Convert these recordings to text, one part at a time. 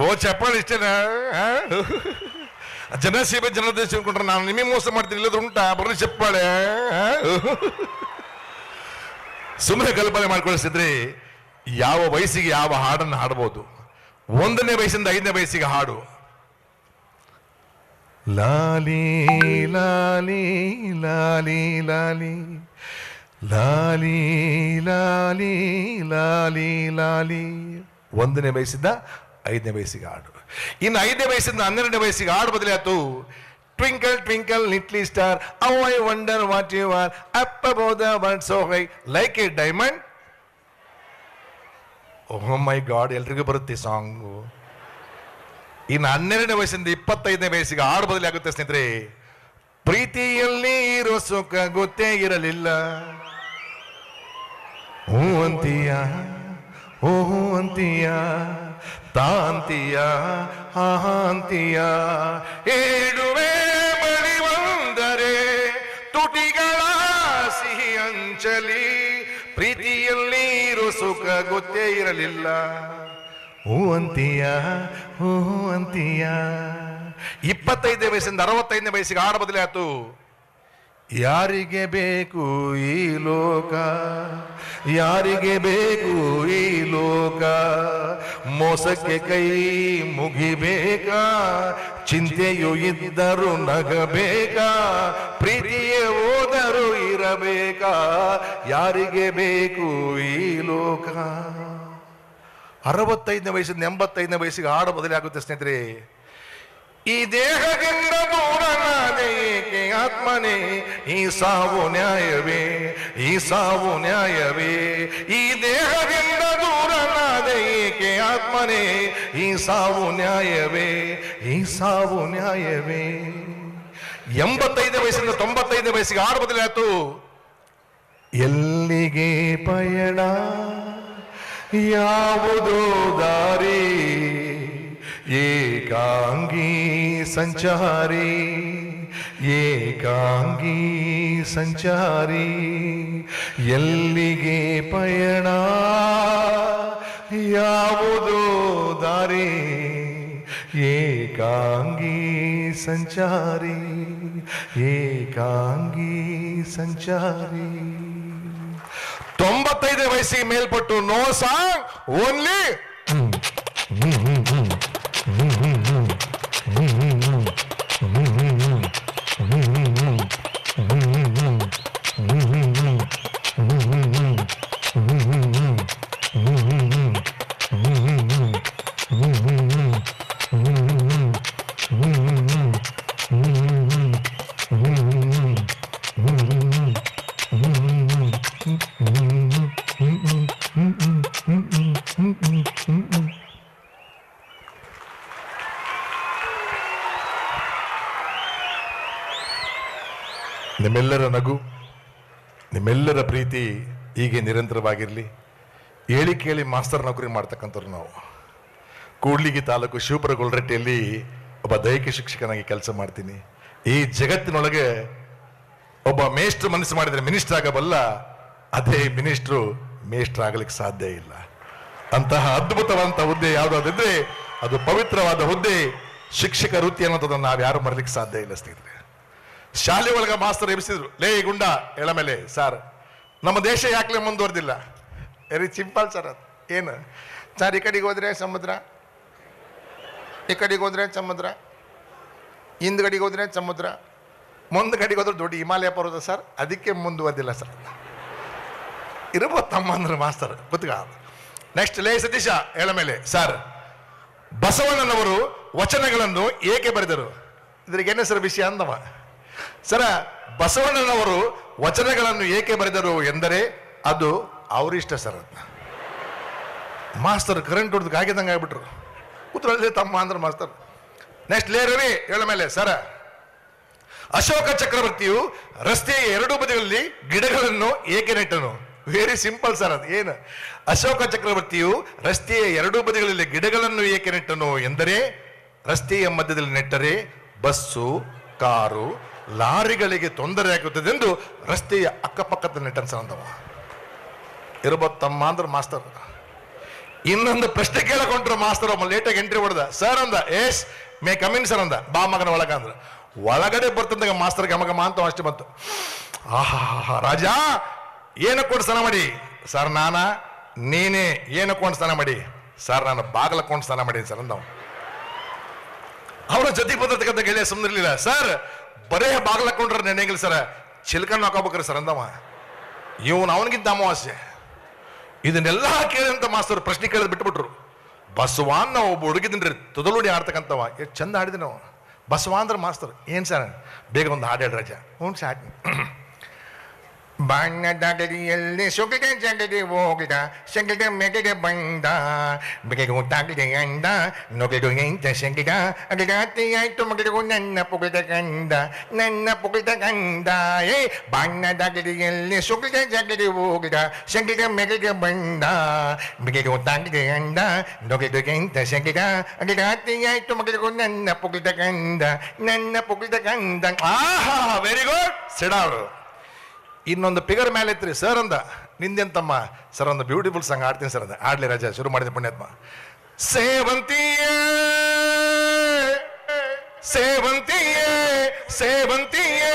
ಓ ಚಪ್ಪಾಳೆ ಇಷ್ಟೇನಾ? ಜನಸೇವೆ ಜನದೇಶ ಅನ್ಕೊಂಡ್ರೆ ನಾನು ನಿಮಗೆ ಮೋಸ ಮಾಡ್ತೀನಿ, ಇಲ್ಲದ ಉಂಟಾ? ಬರೀ ಚಪ್ಪಾಳೆ. ಸುಮ್ಮನೆ ಕಲ್ಪನೆ ಮಾಡ್ಕೊಳಿಸಿದ್ರೆ ಯಾವ ವಯಸ್ಸಿಗೆ ಯಾವ ಹಾಡನ್ನು ಹಾಡಬಹುದು. 1ನೇ ವಯಸ್ಸಿಂದ 5ನೇ ವಯಸ್ಸಿಗೆ ಹಾಡು. ಲಾಲಿ ಲಾಲಿ ಲಾಲಿ ಲಾಲಿ ಲಾಲಿ ಲಾಲಿ ಲಾಲಿ ಲಾಲಿ 1ನೇ ವಯಸ್ಸಿಂದ 5ನೇ ವಯಸ್ಸಿಗೆ ಹಾಡು. ಇನ್ನು 5ನೇ ವಯಸ್ಸಿಂದ 12ನೇ ವಯಸ್ಸಿಗೆ ಹಾಡು ಬದಲಾಯ್ತು. Twinkle twinkle little star, how I wonder what you are, up above the world so high like a diamond. Oh my God, ಎಲ್ರಿಗೂ ಬರುತ್ತೆ ಸಾಂಗು. ಇನ್ನು 12ನೇ ವಯಸ್ಸಿಂದ 25ನೇ ವಯಸ್ಸಿಗೆ ಹಾಡು ಬದಲಾಗುತ್ತೆ ಸ್ನೇಹಿತರೆ. ಪ್ರೀತಿಯಲ್ಲಿ ಇರೋ ಸುಖ ಗೊತ್ತೇ ಇರಲಿಲ್ಲ, ಹೂ ಅಂತೀಯ ಓಹೋ ಅಂತೀಯ, ತಾಂತೀಯ ಅಂತೀಯ, ಹೇಳುವೆ ಬಳಿ ಬಂದರೆ ತುಟಿಗಳ ಸಿಹಿ ಅಂಚಲಿ, ಪ್ರೀತಿಯಲ್ಲಿ ಇರೋ ಸುಖ ಗೊತ್ತೇ ಇರಲಿಲ್ಲ, ಹೂ ಅಂತೀಯ ಹೂ ಅಂತೀಯ. 25ನೇ ವಯಸ್ಸಿಂದ 65ನೇ ವಯಸ್ಸಿಗೆ ಹಾಡು ಬದಲಾಯ್ತು. ಯಾರಿಗೆ ಬೇಕು ಈ ಲೋಕ, ಯಾರಿಗೆ ಬೇಕು ಈ ಲೋಕ, ಮೋಸಕ್ಕೆ ಕೈ ಮುಗಿಬೇಕಾ, ಚಿಂತೆಯು ಇದ್ದರೂ ನಗಬೇಕಾ, ಪ್ರೀತಿಯೇ ಹೋದರೂ ಇರಬೇಕಾ, ಯಾರಿಗೆ ಬೇಕು ಈ ಲೋಕ. 65ನೇ ವಯಸ್ಸಿಂದ 85ನೇ ವಯಸ್ಸಿಗೆ ಹಾಡು ಬದಲಾಗುತ್ತೆ ಸ್ನೇಹಿತರೆ. ಈ ದೇಹದಿಂದ ದೂರನಾದೆ ಏಕೆ ಆತ್ಮನೇ, ಈ ಸಾವು ನ್ಯಾಯವೇ, ಈ ಸಾವು ನ್ಯಾಯವೇ, ಈ ದೇಹದಿಂದ ದೂರನಾದೆ ಏಕೆ ಆತ್ಮನೇ, ಈ ಸಾವು ನ್ಯಾಯವೇ, ಈ ಸಾವು ನ್ಯಾಯವೇ. 85ನೇ ವಯಸ್ಸಿಂದ 95ನೇ ವಯಸ್ಸಿಗೆ ಹಾಡು ಬದಲಾಯ್ತು. ಎಲ್ಲಿಗೆ ಪಯಣ, ಯಾವುದೋ ದಾರಿ, ಏಕಾಂಗಿ ಸಂಚಾರಿ, ಏಕಾಂಗಿ ಸಂಚಾರಿ, ಎಲ್ಲಿಗೆ ಪಯಣ, ಯಾವುದೋ ದಾರಿ, ಏಕಾಂಗಿ ಸಂಚಾರಿ, ಏಕಾಂಗಿ ಸಂಚಾರಿ. 95ನೇ ವಯಸ್ಸಿಗೆ ಮೇಲ್ಪಟ್ಟು ನೋ ಸಾಂಗ್, ಓನ್ಲಿ ನಿಮ್ಮೆಲ್ಲರ ನಗು, ನಿಮ್ಮೆಲ್ಲರ ಪ್ರೀತಿ ಹೀಗೆ ನಿರಂತರವಾಗಿರಲಿ. ಹೇಳಿ ಕೇಳಿ ಮಾಸ್ತರ್ ನೌಕರಿ ಮಾಡ್ತಕ್ಕಂಥವ್ರು ನಾವು. ಕೂಡ್ಲಿಗಿ ತಾಲೂಕು ಶಿವಪುರ ಗೊಲ್ರಟ್ಟಿಯಲ್ಲಿ ಒಬ್ಬ ದೈಹಿಕ ಶಿಕ್ಷಕನಾಗಿ ಕೆಲಸ ಮಾಡ್ತೀನಿ. ಈ ಜಗತ್ತಿನೊಳಗೆ ಒಬ್ಬ ಮೇಷ್ಟ್ರು ಮನಸ್ಸು ಮಾಡಿದರೆ ಮಿನಿಸ್ಟರ್ ಆಗಬಲ್ಲ, ಅದೇ ಮಿನಿಸ್ಟ್ರು ಮೇಷ್ಟ್ರ್ ಆಗಲಿಕ್ಕೆ ಸಾಧ್ಯ ಇಲ್ಲ. ಅಂತಹ ಅದ್ಭುತವಾದಂಥ ಹುದ್ದೆ ಯಾವುದಾದಿದ್ರೆ ಅದು ಪವಿತ್ರವಾದ ಹುದ್ದೆ ಶಿಕ್ಷಕ ವೃತ್ತಿ ಅನ್ನೋದನ್ನು ನಾವು ಯಾರು ಮರಲಿಕ್ಕೆ ಸಾಧ್ಯ ಇಲ್ಲ ಸ್ನೇಹಿತರೆ. ಶಾಲೆ ಒಳಗೆ ಮಾಸ್ತರ್ ಎಬ್ಸಿದ್ರು, ಲೇ ಗುಂಡ ಎಳ ಮೇಲೆ, ಸರ್ ನಮ್ಮ ದೇಶ ಯಾಕಲೇ ಮುಂದುವರೆದಿಲ್ಲ? Very simple sir. ಅದು ಏನು ಸರ್, ಈ ಕಡೆಗೆ ಹೋದ್ರೆ ಸಮುದ್ರ, ಈ ಕಡೆಗೆ ಹೋದ್ರೆ ಸಮುದ್ರ, ಹಿಂದ್ಗಡೆಗೆ ಹೋದ್ರೆ ಸಮುದ್ರ, ಮುಂದ್ ಕಡೆಗೆ ಹೋದ್ರೆ ದೊಡ್ಡ ಹಿಮಾಲಯ ಪರ್ವತ ಸರ್, ಅದಕ್ಕೆ ಮುಂದುವರೆದಿಲ್ಲ ಸರ್. ಇರ್ಬೋದು ತಮ್ಮ ಅಂದ್ರೆ ಮಾಸ್ತರ್ ಗೊತ್ತಗ. ನೆಕ್ಸ್ಟ್ ಲೇ ಸತೀಶ ಎಳ ಮೇಲೆ, ಸರ್ ಬಸವಣ್ಣನವರು ವಚನಗಳನ್ನು ಏಕೆ ಬರೆದರು? ಇದ್ರಿಗೆ ಏನೇ ಸರ್ ವಿಷಯ ಅಂದವ. ಸರ, ಬಸವಣ್ಣನವರು ವಚನಗಳನ್ನು ಏಕೆ ಬರೆದರು ಎಂದರೆ ಅದು ಅವರಿಷ್ಟ ಸರ್. ಅದನ್ನ ಮಾಸ್ತರ್ ಕರೆಂಟ್ ಹೊಡೆದಕ್ಕೆ ಆಗಿದ್ದಂಗೆ ಆಗ್ಬಿಟ್ರು. ಕೂತ್ಕೊಳ್ಳಿ ತಮ್ಮ ಅಂದ್ರೆ ಮಾಸ್ತರ್. ನೆಕ್ಸ್ಟ್ ಲೇ ರವಿ ಹೇಳ ಮೇಲೆ, ಸರ ಅಶೋಕ ಚಕ್ರವರ್ತಿಯು ರಸ್ತೆಯ ಎರಡೂ ಬದಿಗಳಲ್ಲಿ ಗಿಡಗಳನ್ನು ಏಕೆ ನೆಟ್ಟನು? Very simple sir. ಅದು ಏನು? ಅಶೋಕ ಚಕ್ರವರ್ತಿಯು ರಸ್ತೆಯ ಎರಡೂ ಬದಿಗಳಲ್ಲಿ ಗಿಡಗಳನ್ನು ಏಕೆ ನೆಟ್ಟನು ಎಂದರೆ ರಸ್ತೆಯ ಮಧ್ಯದಲ್ಲಿ ನೆಟ್ಟರೆ ಬಸ್ಸು, ಕಾರು, ಲಾರಿಗಳಿಗೆ ತೊಂದರೆ ಆಗುತ್ತದೆ ಎಂದು ರಸ್ತೆಯ ಅಕ್ಕಪಕ್ಕದ ನೆಟ್ಟನ್ ಸರ್ ಅಂದವ. ಇರ್ಬೋದು ತಮ್ಮ ಅಂದ್ರೆ ಮಾಸ್ತರ್. ಇನ್ನೊಂದು ಪ್ರಶ್ನೆ ಕೇಳಕೊಂಡ್ರು ಮಾಸ್ತರ್ ಒಬ್ಬ ಲೇಟಾಗಿ ಎಂಟ್ರಿ ಹೊಡೆದ. ಸರ್ ಅಂದ, ಎಸ್ ಮೇ ಕಮಿನ್ ಸರ್ ಅಂದ. ಬಾ ಮಗನ ಒಳಗ ಅಂದ್ರ. ಒಳಗಡೆ ಬರ್ತಂದಾಗ ಮಾಸ್ತರ್ ಗಮಗಮ ಅಂತ ಅಷ್ಟೇ ಬಂತು. ಆಹಾ ರಾಜ ಏನಕ್ಕೊಂಡು ಸ್ನಾನ ಮಾಡಿ? ಸರ್ ನಾನ. ನೀನೇ ಏನಕ್ಕೊಂಡು ಸ್ನಾನ ಮಾಡಿ? ಸರ್ ನಾನು ಬಾಗ್ಲಕ್ಕೊಂಡು ಸ್ನಾನ ಮಾಡೀನಿ ಸರ್ ಅಂದವ. ಅವನ ಜೊತೆಗೆ ಬಂದಿರ್ತಕ್ಕಂಥ ಗೆಳೆಯ ಸುಮ್ಮನಿರ್ಲಿಲ್ಲ. ಸರ್ ಬರೇ ಬಾಗ್ಲಕ್ಕೊಂಡ್ರೆ ನೆನೆಗಿಲ್ಲ ಸರ್, ಚಿಲ್ಕನ್ ಹಾಕೋಬೇಕ್ರಿ ಸರ್ ಅಂದವ. ಇವನು ಅವನಿಗಿಂತ ಅಮಾವಾಸ್ಯೆ. ಇದನ್ನೆಲ್ಲ ಕೇಳಿದಂತ ಮಾಸ್ತರ್ ಪ್ರಶ್ನೆ ಕೇಳಿದ್ ಬಿಟ್ಬಿಟ್ರು. ಬಸವಾನ್ ನಾವು ಒಬ್ಬ ಹುಡುಗಿದ್ರಿ ತುದಲುಡಿ ಆಡ್ತಕ್ಕಂಥವ. ಎಷ್ಟು ಚಂದ ಆಡಿದ್ವಿ ನಾವು. ಬಸವ ಅಂದ್ರೆ ಮಾಸ್ತರ್. ಏನು ಸರ್ ಬೇಗ ಒಂದು ಹಾಡು ಹೇಳಿ ರಾಜ. ಹ್ಞೂ ಸಾಕು. ಬಣ್ಣದಡಿಯಲ್ಲಿ ಸುಗಿದ ಜಗಡಿ ಹೋಗಿದ ಸಗಿದ ಮೆಗಡೆ ಬಂದ ಬೆಗೆಗೂ ತಾಗಿದ ಅಂದ ನೊಗೆದು ಎಂತ ಸಗಿದ ಅಡಿಗಾತಿ ಆಯ್ತು ಮಗಡಿಗೂ ನನ್ನ ಪುಗಿದ ಗಂಡ ನನ್ನ ಪುಗಿದ ಗಂಡ. ಏ ಬಣ್ಣದಡಿಯಲ್ಲಿ ಸುಗಿದ ಜಗಡಿ ಹೋಗಿದ ಸಗಿದ ಮೆಗಡೆ ಬಂದ ಬೆಗೆಗೂ ತಾಗಿದ ಅಂದ ನೊಗೆದು ಎಂತ ಸಗಿದ ಅಡಿಗಾತಿ ಆಯ್ತು ಮಗಡಿಗೂ ನನ್ನ ಪುಗಿದ ಗಂಡ ನನ್ನ ಪುಗಿದ ಗಂಡ. ಆಹಾ ವೆರಿ ಗುಡ್. ಸಿಡಾರು. ಇನ್ನೊಂದು ಪಿಗರ್ ಮೇಲೆ ಐತ್ರಿ. ಸರ್ ಅಂದ, ನಿಂದೆಂತಮ್ಮ? ಸರ್ ಒಂದು ಬ್ಯೂಟಿಫುಲ್ ಸಾಂಗ್ ಆಡ್ತೀನಿ ಸರ್ ಅಂದ. ಆಡ್ಲಿ ರಾಜ. ಶುರು ಮಾಡಿದ ಪುಣ್ಯಾತ್ಮ. ಸೇವಂತಿಯೇ ಸೇವಂತಿಯೇ ಸೇವಂತಿಯೇ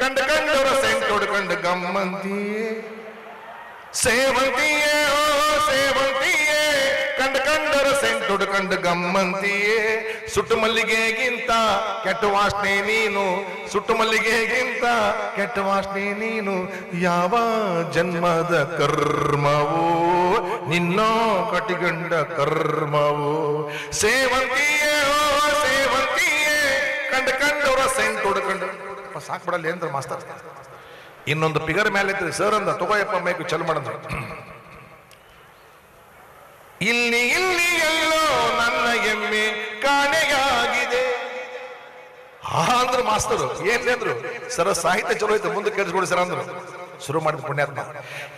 ಕಂಡ ಕಂಡರ ಸೆಂಟ್ ಹೊಡ್ಕೊಂಡು ಗಮ್ಮಂತಿಯೇ ಸೇವಂತಿಯೇ ಓ ಸೇವಂತಿಯೇ ಕಂಡ ಕಂಡರ ಸೆಂಟ್ ಹೊಡ್ಕೊಂಡು ಗಮ್ಮಂತಿಯೇ. ಸುಟ್ಟು ಮಲ್ಲಿಗೆಗಿಂತ ಕೆಟ್ಟ ವಾಸನೆ ನೀನು, ಸುಟ್ಟು ಮಲ್ಲಿಗೆಗಿಂತ ಕೆಟ್ಟ ವಾಸನೆ ನೀನು. ಯಾವ ಜನ್ಮದ ಕರ್ಮವೋ ನಿನ್ನೋ ಕಟಿಗಂಡ ಕರ್ಮವೋ. ಸೇವಂತಿಯೇ ಓ ಸೇವಂತಿಯೇ ಕಂಡ ಕಂಡವರ ಸೆಂಟ್ ಹೊಡ್ಕೊಂಡು. ಸಾಕ್ಬಿಡಲ್ಲ ಏನ್ರ ಮಾಸ್ತರ್. ಇನ್ನೊಂದು ಪಿಗರ್ ಮೇಲೆ ಇತ್ತು. ಸರ್ ಅಂದ, ತಗೋಯಪ್ಪ ಮೈಕು ಚಲು ಮಾಡಂದ್ರು. ಇಲ್ಲಿ ಇಲ್ಲಿ ಎಲ್ಲೋ ನನ್ನ ಎಮ್ಮೆ ಕಾಣೆಯಾಗಿದೆ ಅಂದ್ರು ಮಾಸ್ತರು. ಏನ್ ಅಂದ್ರು? ಸರ ಸಾಹಿತ್ಯ ಚಲೋ ಐತೆ, ಮುಂದೆ ಕೇಳಿಸ್ಕೊಡಿ ಸರ್ ಅಂದ್ರು. ಶುರು ಮಾಡಿದ ಪುಣ್ಯಾತ್ಮ.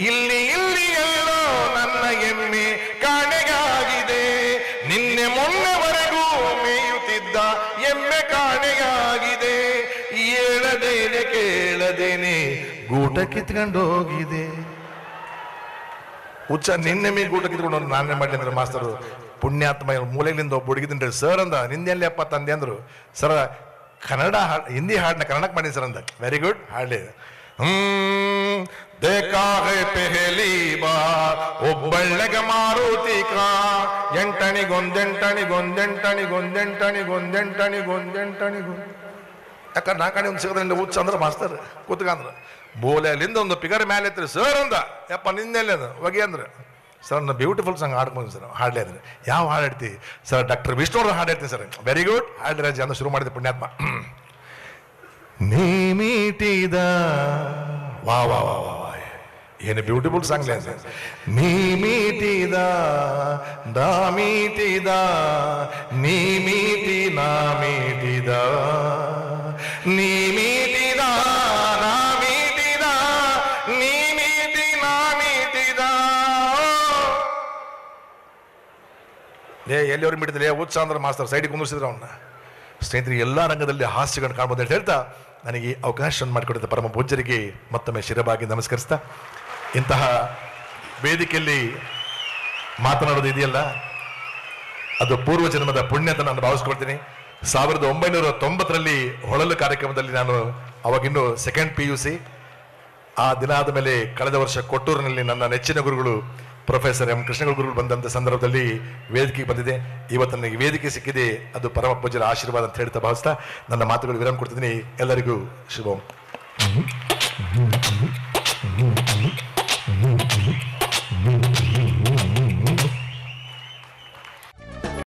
ಇಲ್ಲಿ ಇಲ್ಲಿ ಎಲ್ಲೋ ನನ್ನ ಎಮ್ಮೆ ಕಾಣೆಯಾಗಿದೆ ನಿನ್ನೆ ಮೊನ್ನೆವರೆಗೂ ಮೇಯುತ್ತಿದ್ದ ಎಮ್ಮೆ ಕಾಣೆಯಾಗಿದೆ. ಹೇಳದೇನೆ ಕೇಳದೇನೆ ಗೂಟ ಕಿತ್ಕೊಂಡು ಹೋಗಿದೆ. ಹುಚ್ಚ ನಿನ್ನೆ ಮೀ ಗೂಟ ಕಿತ್ಕೊಂಡು ನಾನೇ ಮಾಡ್ಲಿ ಅಂದ್ರೆ ಮಾಸ್ತರು ಪುಣ್ಯಾತ್ಮ ಮೂಲೆಗಳಿಂದ ಒಬ್ಬ ಹುಡುಗಿದ್ರಿ. ಸರ್ ಅಂದ, ನಿಂದೆಲ್ಲಿ ಅಪ್ಪ ತಂದೆ ಅಂದ್ರು. ಸರ್ ಕನ್ನಡ ಹಿಂದಿ ಹಾಡನ್ನ ಕನ್ನಡಕ್ಕೆ ಮಾಡಿ ಸರ್ ಅಂದ. ವೆರಿ ಗುಡ್, ಹಾಡಲಿ. देखा है पहली बार ಒಬ್ಬಳ್ಳೆಗ ಮಾರುತಿ ಕಾ ಎಂಟಣಿ ಗೊಂದೆಂಟಣಿ ಗೊಂದೆಂಟಣಿ ಗೊಂದೆಂಟಣಿ ಗೊಂದೆಂಟಣಿ ಗೊಂದೆಂಟಣಿ ಯಾಕಂದ್ರೆ ನಾಲ್ಕಣಿ ಒಂದು ಸಿಗದ್ರಲ್ಲಿ ಹುಚ್ಚ ಅಂದ್ರೆ ಮಾಸ್ತರ್ ಕೂತ್ಕಂದ್ರ ಬೋಲೆ ಅಲ್ಲಿಂದ ಒಂದು ಪಿಗರ್ ಮೇಲೆ ಐತ್ರಿ. ಸರ್ ಅಂದ, ಯಪ್ಪ ನಿಂದೆಲ್ಲಿ ಅದು ಹೊಗೆ ಅಂದ್ರೆ. ಸರ್ ನಾನು ಬ್ಯೂಟಿಫುಲ್ ಸಾಂಗ್ ಹಾಡ್ಕೊಂಡು ಸರ್ ಹಾಡ್ಲಿ ಅಂದ್ರೆ. ಯಾವ ಹಾಡು ಹೇಳ್ತೀವಿ ಸರ್? ಡಾಕ್ಟರ್ ವಿಷ್ಣು ಅವ್ರ ಹಾಡು ಹೇಳ್ತೀನಿ ಸರ್. ವೆರಿ ಗುಡ್, ಹಾಡ್ಲಿ ರಾಜ ಅಂತ ಶುರು ಮಾಡಿದೆ ಪುಣ್ಯಾತ್ಮ. ನೀ ಮೀಟಿದ ವಾ ವಾ ವಾ ವಾ ಏನು ಬ್ಯೂಟಿಫುಲ್ ಸಾಂಗ್ ಸರ್. ನೀ ಮೀಟಿದ ದಾ ಮೀಟಿದ ನೀ ಮೀಟಿ ನಾ ಮೀಟಿದ ನೀ ಮೀಟಿದ ನಾ ಮೀಟಿದ ನೀ ಮೀಟಿ ನಾ ಮೀಟಿದ. ಎಲ್ಲಿಯವ್ರು ಮೀಟಿದ್ರೆ ಉತ್ಸ ಅಂದ್ರೆ ಮಾಸ್ತರ್ ಸೈಡಿಗೆ ಕುಂದಿಸಿದ್ರು ಅವನ್ನ. ಸ್ನೇಹಿತರಿಗೆ ಎಲ್ಲ ರಂಗದಲ್ಲಿ ಹಾಸ್ಯಗಳನ್ನು ಕಾಣ್ಬೋದು ಅಂತ ಹೇಳ್ತಾ ನನಗೆ ಅವಕಾಶವನ್ನು ಮಾಡಿಕೊಡಿದ ಪರಮ ಪೂಜ್ಯರಿಗೆ ಮತ್ತೊಮ್ಮೆ ಶಿರವಾಗಿ ನಮಸ್ಕರಿಸ್ತಾ, ಇಂತಹ ವೇದಿಕೆಯಲ್ಲಿ ಮಾತನಾಡೋದು ಇದೆಯಲ್ಲ ಅದು ಪೂರ್ವ ಜನ್ಮದ ಪುಣ್ಯ ಅಂತ ನಾನು ಭಾವಿಸ್ಕೊಳ್ತೀನಿ. 1990ರಲ್ಲಿ ಹೊಳಲು ಕಾರ್ಯಕ್ರಮದಲ್ಲಿ ನಾನು ಅವಾಗಿನ್ನೂ ಸೆಕೆಂಡ್ PUC. ಆ ದಿನ ಆದ ಮೇಲೆ ಕಳೆದ ವರ್ಷ ಕೊಟ್ಟೂರಿನಲ್ಲಿ ನನ್ನ ನೆಚ್ಚಿನ ಗುರುಗಳು ಪ್ರೊಫೆಸರ್ ಎಂ ಕೃಷ್ಣ ಗುರುಗಳು ಬಂದಂಥ ಸಂದರ್ಭದಲ್ಲಿ ವೇದಿಕೆಗೆ ಬಂದಿದೆ. ಇವತ್ತು ನನಗೆ ವೇದಿಕೆ ಸಿಕ್ಕಿದೆ, ಅದು ಪರಮ ಪೂಜ್ಯರ ಆಶೀರ್ವಾದ ಅಂತ ಹೇಳ್ತಾ ಭಾವಿಸ್ತಾ ನನ್ನ ಮಾತುಗಳು ವಿರಾಮ ಕೊಡ್ತಿದ್ದೀನಿ. ಎಲ್ಲರಿಗೂ ಶುಭಂ.